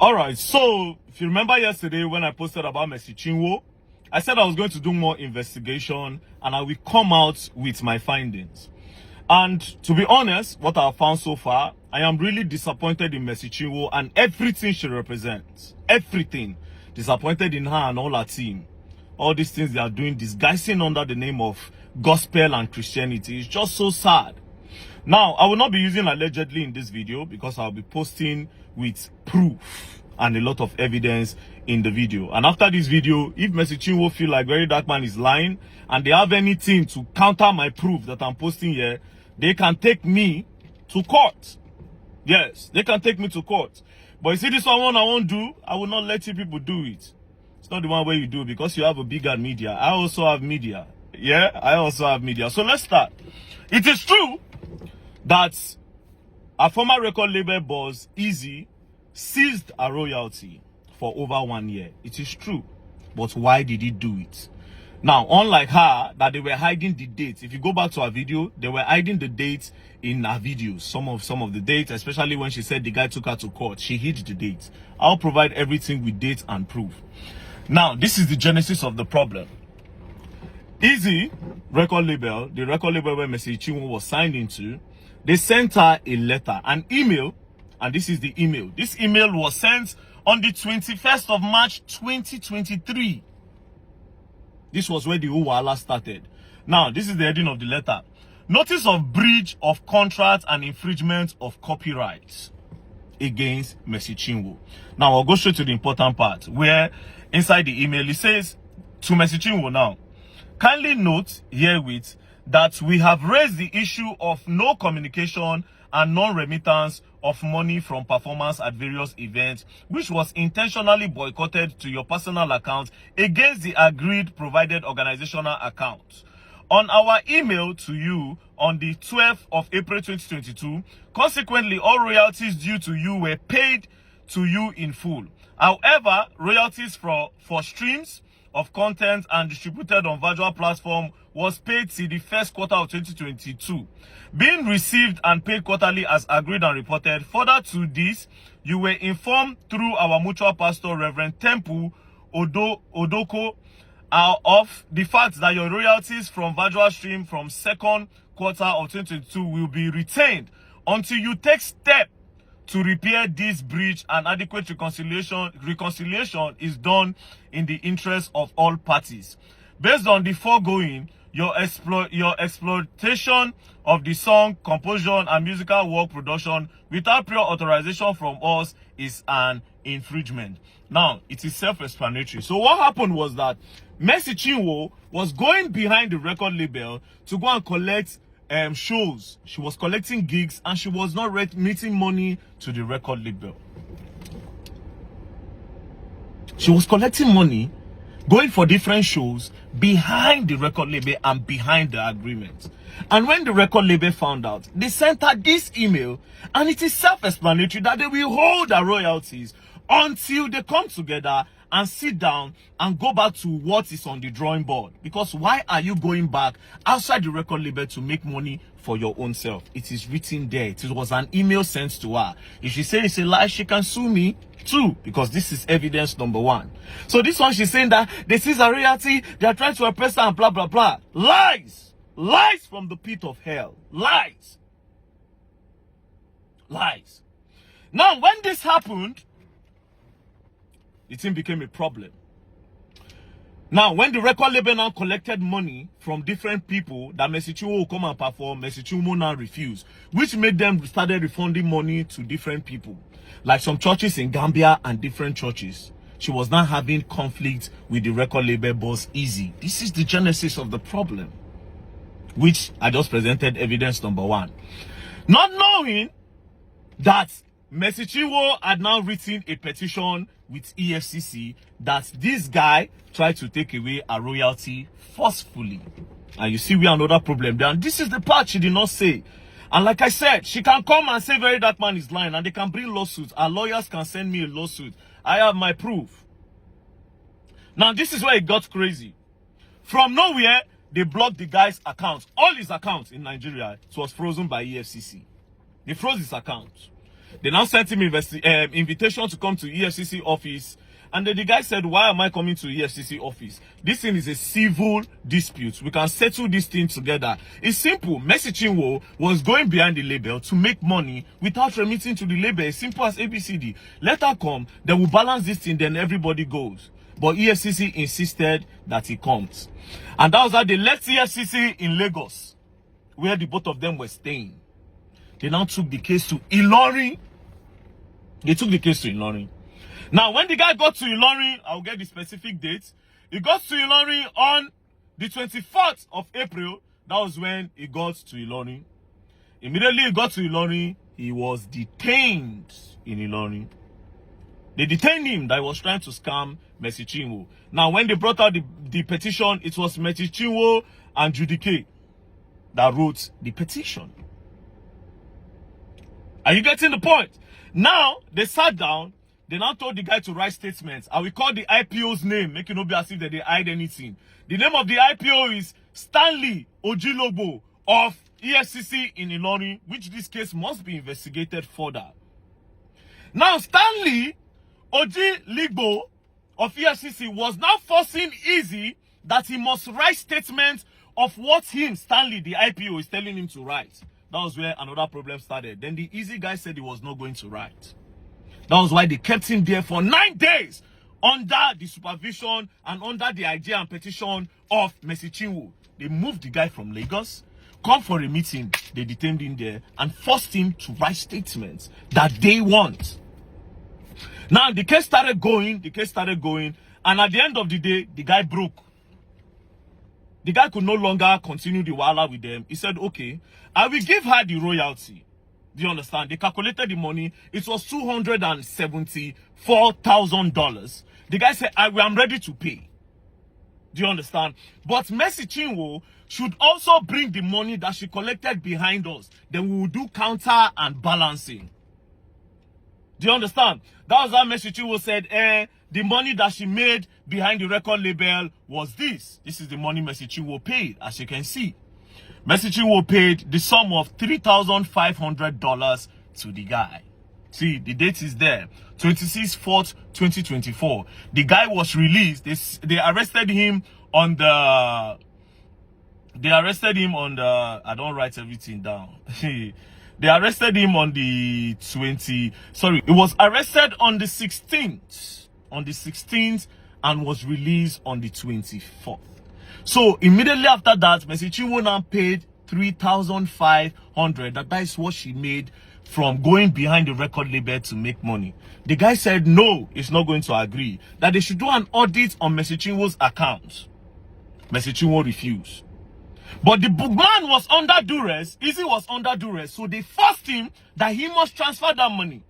All right, so if you remember yesterday when I posted about Mercy Chinwo, I said I was going to do more investigation and I will come out with my findings. And to be honest, what I've found so far, I am really disappointed in Mercy Chinwo and everything she represents. Everything. Disappointed in her and all her team. All these things they are doing, disguising under the name of gospel and Christianity. It's just so sad. Now, I will not be using allegedly in this video because I'll be posting with proof and a lot of evidence in the video. And after this video, if Mercy Chinwo feel like Very Dark Man is lying and they have anything to counter my proof that I'm posting here, they can take me to court. Yes, they can take me to court. But you see this one I won't do, I will not let you people do it. It's not the one where you do because you have a bigger media. I also have media. Yeah, I also have media. So let's start. It is true that a former record label boss, Easy, seized a royalty for over 1 year. It is true. But why did he do it? Now, unlike her, that they were hiding the dates. If you go back to her video, they were hiding the dates in her videos. Some of the dates, especially when she said the guy took her to court, she hid the dates. I'll provide everything with dates and proof. Now, this is the genesis of the problem. Easy record label, the record label where Mercy Chinwo was signed into, they sent her a letter, an email, and this is the email. This email was sent on the 21st of March 2023. This was where the Uwala started. Now, this is the heading of the letter. Notice of breach of contract and infringement of copyright against Mercy Chinwo. Now, I'll go straight to the important part where inside the email it says to Mercy Chinwo now, kindly note herewith that we have raised the issue of no communication and non-remittance of money from performance at various events, which was intentionally boycotted to your personal account against the agreed provided organizational account. On our email to you on the 12th of April 2022, consequently, all royalties due to you were paid to you in full. However, royalties for streams of content and distributed on virtual platform was paid till the first quarter of 2022, being received and paid quarterly as agreed and reported. Further to this, you were informed through our mutual pastor, Reverend Temple Odoko, of the fact that your royalties from virtual stream from second quarter of 2022 will be retained until you take step to repair this breach, and adequate reconciliation is done in the interest of all parties. Based on the foregoing, your exploitation of the song, composition, and musical work production without prior authorization from us is an infringement. Now, it is self-explanatory. So what happened was that Mercy Chinwo was going behind the record label to go and collect shows. She was collecting gigs and she was not remitting money to the record label. She was collecting money, going for different shows behind the record label and behind the agreement. And when the record label found out, they sent her this email, and it is self-explanatory that they will hold her royalties until they come together and sit down and go back to what is on the drawing board. Because why are you going back outside the record label to make money for your own self? It is written there. It was an email sent to her. If she says it's a lie, she can sue me too, because this is evidence number one. So this one, she's saying that they seize a royalty, they are trying to oppress her and blah, blah, blah. Lies! Lies from the pit of hell. Lies. Lies. Now, when this happened, the thing became a problem. Now, when the record label now collected money from different people that Mercy Chinwo will come and perform, Mercy Chinwo now refused, which made them started refunding money to different people, like some churches in Gambia and different churches. She was now having conflict with the record label boss, Easy. This is the genesis of the problem, which I just presented evidence number one. Not knowing that Mercy Chinwo had now written a petition with EFCC that this guy tried to take away a royalty forcefully. And you see we have another problem there. And this is the part she did not say. And like I said, she can come and say Very Dark Man is lying, and they can bring lawsuits. Our lawyers can send me a lawsuit. I have my proof. Now this is where it got crazy. From nowhere, they blocked the guy's account. All his accounts in Nigeria, it was frozen by EFCC. They froze his account. They now sent him invitation to come to EFCC office. And then the guy said, why am I coming to EFCC office? This thing is a civil dispute. We can settle this thing together. It's simple. Mercy Chinwo was going behind the label to make money without remitting to the label. As simple as ABCD. Let her come. Then we'll balance this thing. Then everybody goes. But EFCC insisted that he comes. And that was how they left EFCC in Lagos, where the both of them were staying. They now took the case to Ilorin. They took the case to Ilorin. Now, when the guy got to Ilorin, I'll get the specific dates. He got to Ilorin on the 24th of April. That was when he got to Ilorin. Immediately he got to Ilorin, he was detained in Ilorin. They detained him that he was trying to scam Mercy Chinwo. Now, when they brought out the petition, it was Mercy Chinwo and Judy K that wrote the petition. Are you getting the point? Now, they sat down. They now told the guy to write statements. I will call the IPO's name, make it not be as if they hide anything. The name of the IPO is Stanley Ojilobo of EFCC in Ilorin, which this case must be investigated further. Now, Stanley Ojilobo of EFCC was now forcing Easy that he must write statements of what him, Stanley, the IPO, is telling him to write. That was where another problem started. Then the Easy guy said he was not going to write. That was why they kept him there for 9 days under the supervision and under the idea and petition of Mercy Chinwo. They moved the guy from Lagos, come for a meeting, they detained him there and forced him to write statements that they want. Now, the case started going, and at the end of the day, the guy broke. The guy could no longer continue the wala with them. He said, okay, I will give her the royalty. Do you understand? They calculated the money. It was $274,000. The guy said, I'm ready to pay. Do you understand? But Mercy Chinwo should also bring the money that she collected behind us. Then we will do counter and balancing. Do you understand? That was how Mercy Chinwo said, the money that she made behind the record label was this. This is the money Mercy Chinwo paid, as you can see. Mercy Chinwo paid the sum of $3,500 to the guy. See, the date is there. 26/4/2024. The guy was released. They arrested him on the... I don't write everything down. They arrested him on the 20... Sorry, he was arrested on the 16th. On the 16th and was released on the 24th. So immediately after that, Mercy Chinwo now paid $3,500. That is what she made from going behind the record label to make money. The guy said no, he's not going to agree. That they should do an audit on Mercy Chinwo's account. Mercy Chinwo refused. But the man was under duress. Easy was under duress. So they forced him that he must transfer that money.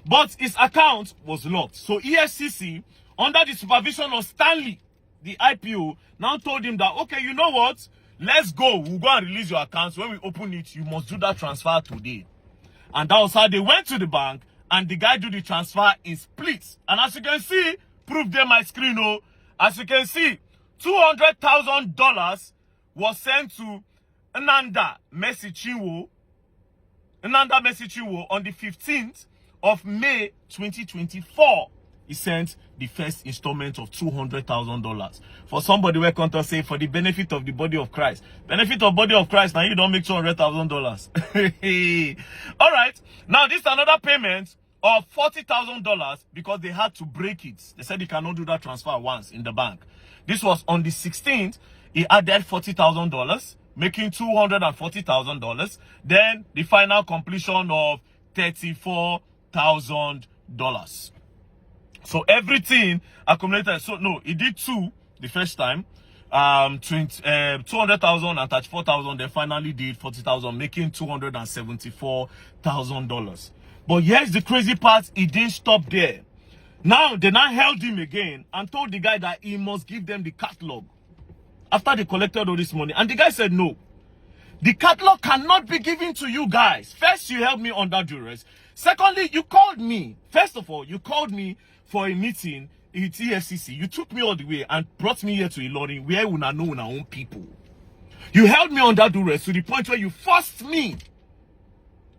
But his account was locked. So EFCC, under the supervision of Stanley, the IPO, now told him that, okay, you know what? Let's go. We'll go and release your account. When we open it, you must do that transfer today. And that was how they went to the bank and the guy do the transfer in splits. And as you can see, proof there my screen, oh. As you can see, $200,000 was sent to Ananda Mercy Chinwo on the 15th of May 2024. He sent the first installment of $200,000. For somebody where contact say for the benefit of the body of Christ. Benefit of body of Christ, now you don't make $200,000. All right. Now this is another payment of $40,000 because they had to break it. They said they cannot do that transfer once in the bank. This was on the 16th. He added $40,000, making $240,000. Then the final completion of $34,000. So everything accumulated. So no, he did two the first time, 200,000 and 34,000. Then finally did 40,000, making $274,000. But here's the crazy part: he didn't stop there. Now they now held him again and told the guy that he must give them the catalog after they collected all this money. And the guy said no. The catalog cannot be given to you guys. First, you held me under duress. Secondly, you called me. First of all, you called me for a meeting at EFCC. You took me all the way and brought me here to Ilorin, where we know our own people. You held me under duress to the point where you forced me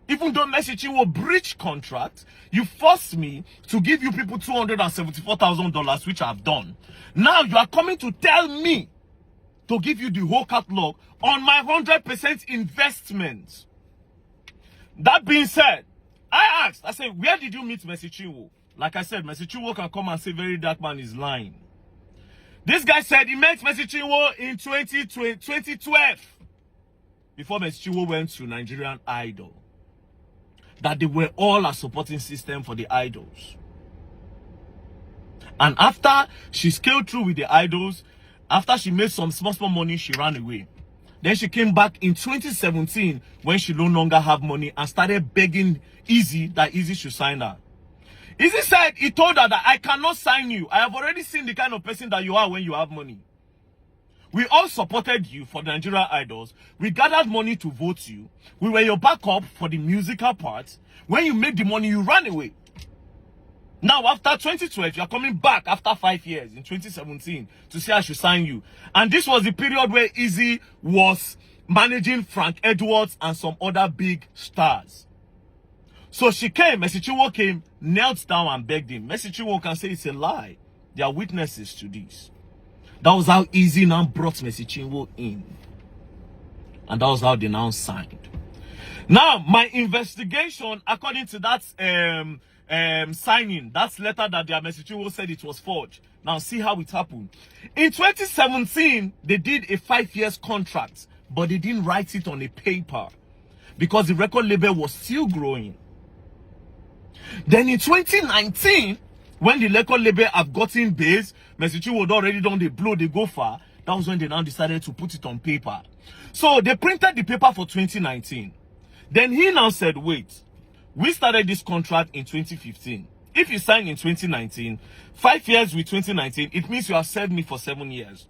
Even though Mercy Chinwo breached contract, you forced me to give you people $274,000, which I've done. Now you are coming to tell me to give you the whole catalog on my 100% investment. That being said, I asked, I said, where did you meet Mercy Chinwo? Like I said, Mercy Chinwo can come and say Very Dark Man is lying. This guy said he met Mercy Chinwo in 2012 before Mercy Chinwo went to Nigerian Idol. That they were all a supporting system for the idols. And after she scaled through with the idols, after she made some small money, she ran away. Then she came back in 2017 when she no longer had money and started begging Easy that Easy should sign her. Easy said he told her that I cannot sign you. I have already seen the kind of person that you are when you have money. We all supported you for the Nigerian Idols. We gathered money to vote you. We were your backup for the musical part. When you made the money, you ran away. Now, after 2012, you are coming back after 5 years in 2017 to say I should sign you. And this was the period where Easy was managing Frank Edwards and some other big stars. So she came, Mercy Chinwo came, knelt down and begged him. Mercy Chinwo can say it's a lie. There are witnesses to this. That was how Easy now brought Mercy Chinwo in. And that was how they now signed. Now, my investigation, according to that signing, that letter that their Mercy Chinwo said it was forged. Now, see how it happened. In 2017, they did a 5 years contract, but they didn't write it on a paper because the record label was still growing. Then in 2019, when the record label have gotten base, Mercy Chinwo had already done the blow, they go far. That was when they now decided to put it on paper. So they printed the paper for 2019. Then he now said, wait, we started this contract in 2015. If you sign in 2019, 5 years with 2019, it means you have served me for 7 years.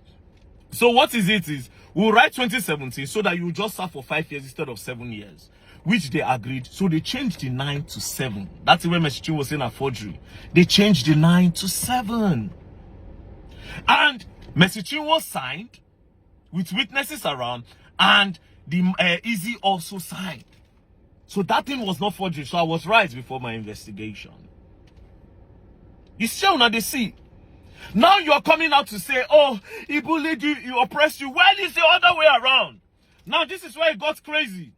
So what is it is, we'll write 2017 so that you just serve for 5 years instead of 7 years. Which they agreed. So they changed the 9 to 7. That's where Mercy Chinwo was saying a forgery. They changed the 9 to 7. And Mercy Chinwo signed with witnesses around, and the Easy also signed. So that thing was not forgery. So I was right before my investigation. You still not the see. Now you are coming out to say, oh, he bullied you, he oppressed you. Well, it's the other way around. Now this is where it got crazy.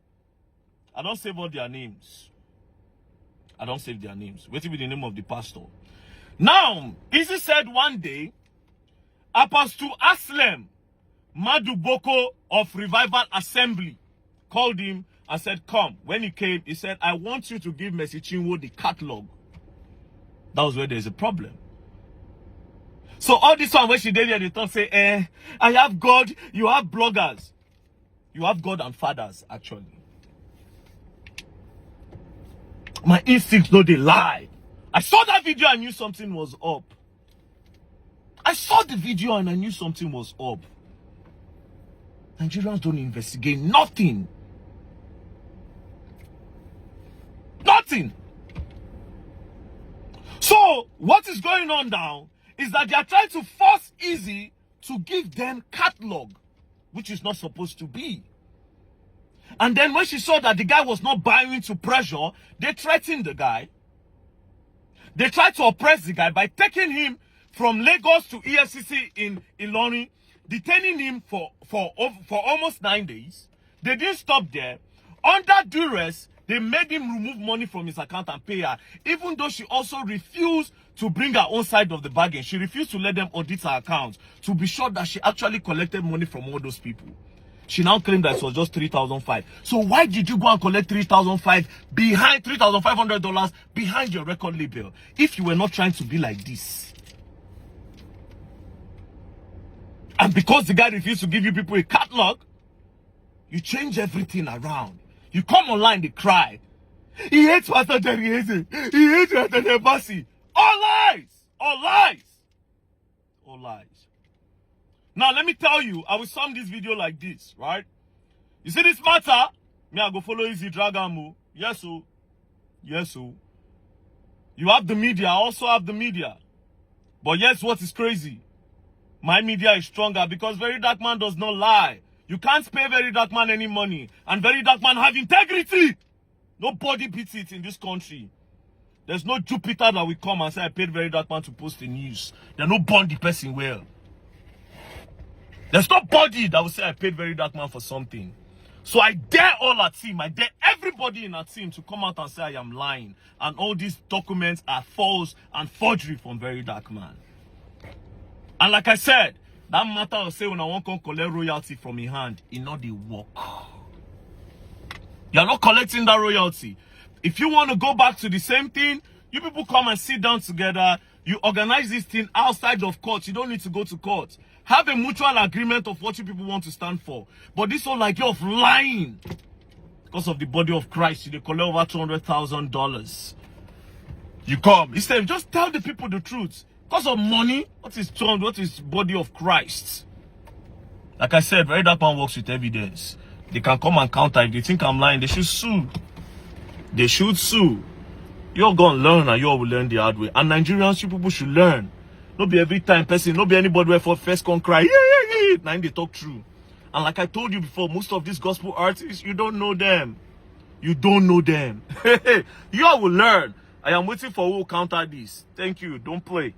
I don't save all their names. I don't save their names. Wait till be the name of the pastor. Now, Easy said one day, Apostle Aslem Maduboko of Revival Assembly called him and said, come. When he came, he said, I want you to give Mercy Chinwo the catalog. That was where there's a problem. So all this one, when she did here, they thought, say, I have God, you have bloggers. You have God and fathers, actually. My instincts know they lie. I saw that video and knew something was up. I saw the video and I knew something was up. Nigerians don't investigate nothing. Nothing. So, what is going on now is that they are trying to force Easy to give them catalog, which is not supposed to be. And then when she saw that the guy was not buying into pressure, they threatened the guy. They tried to oppress the guy by taking him from Lagos to EFCC in Ilorin, detaining him for almost 9 days. They didn't stop there. Under duress, they made him remove money from his account and pay her, even though she also refused to bring her own side of the bargain. She refused to let them audit her account to be sure that she actually collected money from all those people. She now claimed that it was just $3,500. So why did you go and collect $3,500 behind $3,500 behind your record label if you were not trying to be like this? And because the guy refused to give you people a catalog, you change everything around. You come online, they cry. He hates Pastor Jerry Eze. He hates Pastor Nebasi. All lies! All lies! All lies. Now, let me tell you, I will sum this video like this, right? You see this matter? Me, I go follow Easy Dragamu. Yes, so. Yes, so. You have the media, I also have the media. But yes, what is crazy? My media is stronger because Very Dark Man does not lie. You can't pay Very Dark Man any money. And Very Dark Man have integrity. Nobody beats it in this country. There's no Jupiter that will come and say, I paid very dark man to post the news. They no burn the person well. There's nobody that will say, I paid very dark man for something. So I dare all our team, I dare everybody in our team to come out and say I am lying. And all these documents are false and forgery from very dark man. And like I said, that matter of say when I want to collect royalty from your hand, it not the work. You're not collecting that royalty. If you want to go back to the same thing, you people come and sit down together. You organize this thing outside of court. You don't need to go to court. Have a mutual agreement of what you people want to stand for. But this whole idea of lying, because of the body of Christ, you collect over $200,000. You come. Instead, just tell the people the truth. Because of money, what is body of Christ? Like I said, very dark man works with evidence. They can come and counter. If they think I'm lying, they should sue. They should sue. You're gonna learn and you all will learn the hard way. And Nigerians, you people should learn. Not be every time person, not be anybody where for first can cry. Yeah. Now they talk true. And like I told you before, most of these gospel artists, you don't know them. You don't know them. You all will learn. I am waiting for who will counter this. Thank you. Don't play.